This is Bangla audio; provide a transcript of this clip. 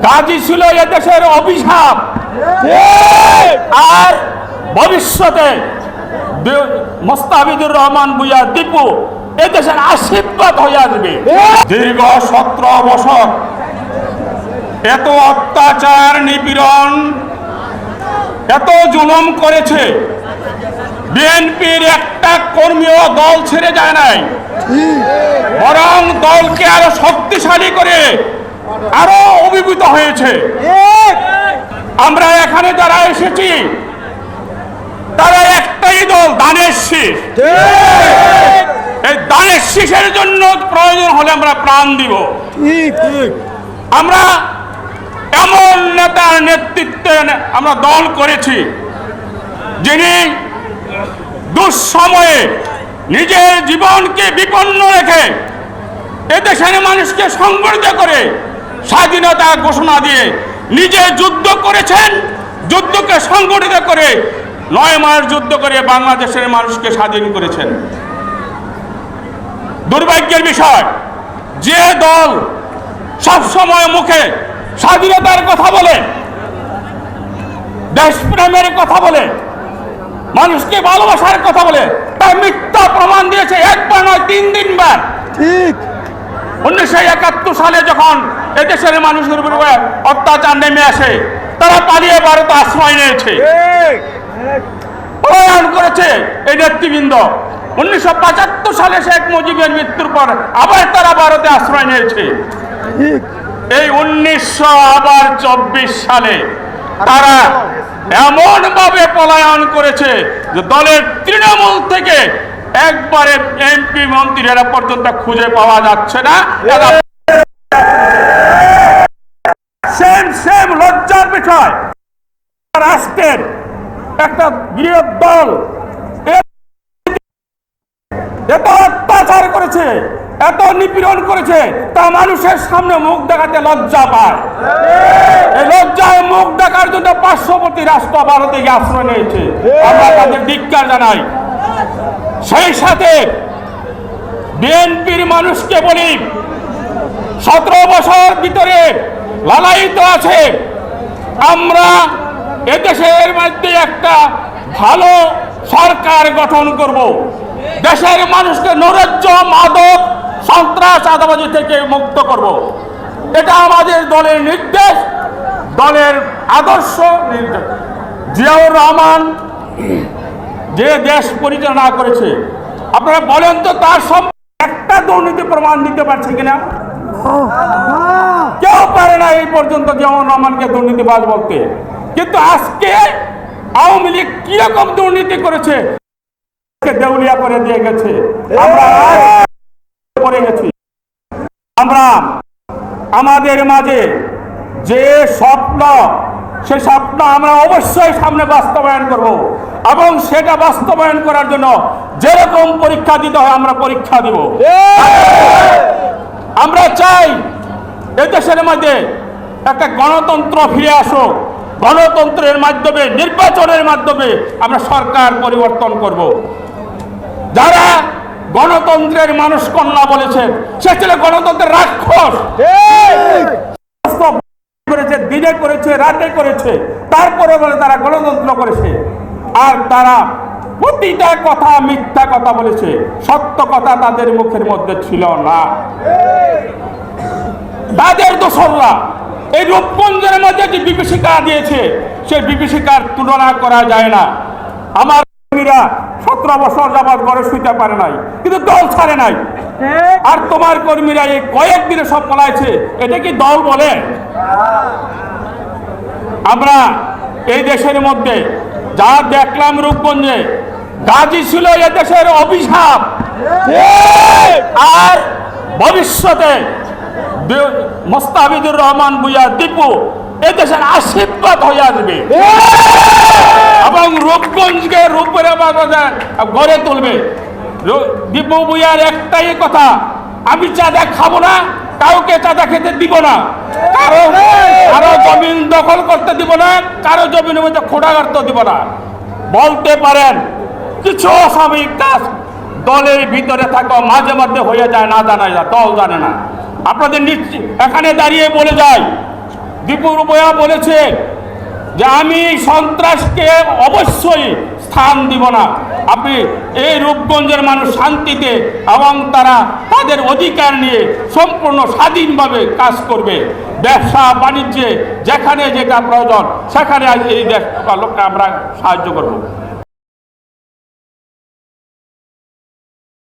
গাজী ছিল এদেশের অভিশাপ, আর ভবিষ্যতে মোস্তাফিজুর রহমান ভূঁইয়া দীপু এদেশের আশীর্বাদ হয়ে আসবে। দীর্ঘ 17 বছর এত অত্যাচার, নিপীড়ন, এত জুলুম করেছে, বিএনপির একটা কর্মীও দল ছেড়ে যায় নাই, বরং দলকে আরো শক্তিশালী করে আরো অভিভূত হয়েছে। আমরা এখানে যারা এসেছি তারা একটাই দল, ধানের শীষ। এই ধানের শীষের জন্য প্রয়োজন হলে আমরা প্রাণ দিব। আমরা এমন নেতার নেতৃত্বে আমরা দল করেছি যিনি দুঃসময়ে নিজের জীবনকে বিপন্ন রেখে এদেশের মানুষকে সংগঠিত করে স্বাধীনতা ঘোষণা দিয়ে নিজে যুদ্ধ করেছেন, যুদ্ধকে সংগঠিত করে 9 মাস যুদ্ধ করে বাংলাদেশের মানুষকে স্বাধীন করেছেন। দুর্ভাগ্যের বিষয়, যে দল সবসময় মুখে স্বাধীনতার কথা বলে, দেশপ্রেমের কথা বলে, মানুষকে ভালোবাসার কথা বলে, তার মিথ্যা প্রমাণ দিয়েছে একবার নয় 3 বার। ঠিক 1971 সালে যখন এদেশের মানুষের উপর অত্যাচার নেমে আসে, তারা পালিয়ে ভারতে আশ্রয় নিয়েছে, পলায়ন করেছে এই নেতৃবৃন্দ। 1975 সালে শেখ মুজিবের মৃত্যুর পর আবার তারা ভারতে আশ্রয় নিয়েছে। এই 1924 সালে তারা এমন ভাবে পলায়ন করেছে যে দলের তৃণমূল থেকে একবারে এমপি মন্ত্রীরা পর্যন্ত খুঁজে পাওয়া যাচ্ছে না। সেম লজ্জার বিষয়, রাষ্ট্রের একটা বৃহৎ দল এত অত্যাচার করেছে, এত নিপীড়ন করেছে, তা মানুষের সামনে মুখ দেখাতে লজ্জা পায়। এই লজ্জায় মুখ দেখার জন্য পার্শ্ববর্তী রাষ্ট্র ভারতে গিয়ে আশ্রয় নিয়েছে। আমরা তাদের ধিক্কার জানাই। সেই সাথে বিএনপির মানুষকে বলি, 17 বছর ভিতরে লালায়িত আছে, আমরা এদেশের মধ্যে একটা ভালো সরকার গঠন করব, দেশের মানুষকে নৈরাজ্য, মাদক, সন্ত্রাস, চাঁদাবাজি থেকে মুক্ত করব। এটা আমাদের দলের নির্দেশ, দলের আদর্শ নির্দেশ। জিয়াউর রহমান যে দেশ পরিচালনা করেছে, আপনারা বলেন তো তার সব একটা দুর্নীতি প্রমাণ দিতে পারছে কিনা? কেউ পারে না এই পর্যন্ত জিয়াউর রহমানকে দুর্নীতিবাজ বলতে। কিন্তু আজকে আওয়ামী লীগ কিরকম দুর্নীতি করেছে, দেউলিয়া করে দিয়ে গেছে, আমরা পড়ে গেছি। আমরা আমাদের মাঝে যে স্বপ্ন, সে স্বপ্ন আমরা অবশ্যই সামনে বাস্তবায়ন করব, এবং সেটা বাস্তবায়ন করার জন্য যেরকম পরীক্ষা দিতে হয় আমরা পরীক্ষা দিব। আমরা চাই এদেশের মধ্যে একটা গণতন্ত্র ফিরে আসুক, গণতন্ত্রের মাধ্যমে, নির্বাচনের মাধ্যমে আমরা সরকার পরিবর্তন করব। যারা গণতন্ত্রের মানুষ কন্যা বলেছেন, সে ছিল গণতন্ত্রের রাক্ষস। করেছে, দিনে করেছে, রাতে করেছে, তারপরে বলে তারা গণতন্ত্র করেছে। আর তারা প্রতিটা কথা মিথ্যা কথা বলেছে, সত্য কথা তাদের মুখের মধ্যে ছিল না। তাদের দোসররা এই রূপগঞ্জের মধ্যে যে বিভীষিকা দিয়েছে, সেই বিভীষিকার তুলনা করা যায় না। আমার কর্মীরা 17 বছর যাবৎ ঘরে শুইতে পারে নাই, কিন্তু দল ছাড়ে নাই। আর তোমার কর্মীরা এই কয়েকদিনে সব পলাইছে, এটা কি দল বলে? আমরা এই দেশের মধ্যে যা দেখলাম, রূপগঞ্জে গাজী ছিল এদেশের অভিশাপ, আর ভবিষ্যতে মোস্তাফিজুর রহমান ভূঁইয়া দীপু এদেশের আশীর্বাদ হয়ে আসবে এবং রূপগঞ্জকে রূপের গড়ে তুলবে। দীপু ভূঁইয়ার একটাই কথা, আমি চাঁদা খাবো না, কাউকে চাঁদা খেতে দিব না, কারো জমিন দখল করতে দিব না, কারো জমিনের মধ্যে খোঁড়া করতে দিব না। বলতে পারেন কিছু অস্বাভাবিক কাজ দলের ভিতরে থাকা মাঝে মধ্যে হয়ে যায়, না জানা যায়, দল জানে না। আপনাদের এখানে দাঁড়িয়ে বলে যায়, দীপুর বয়া বলেছে যে আমি সন্ত্রাসকে অবশ্যই স্থান দিব না। আপনি এই রূপগঞ্জের মানুষ শান্তিতে এবং তারা তাদের অধিকার নিয়ে সম্পূর্ণ স্বাধীনভাবে কাজ করবে। ব্যবসা বাণিজ্যে যেখানে যেটা প্রয়োজন সেখানে এই দেশ লোককে আমরা সাহায্য করব।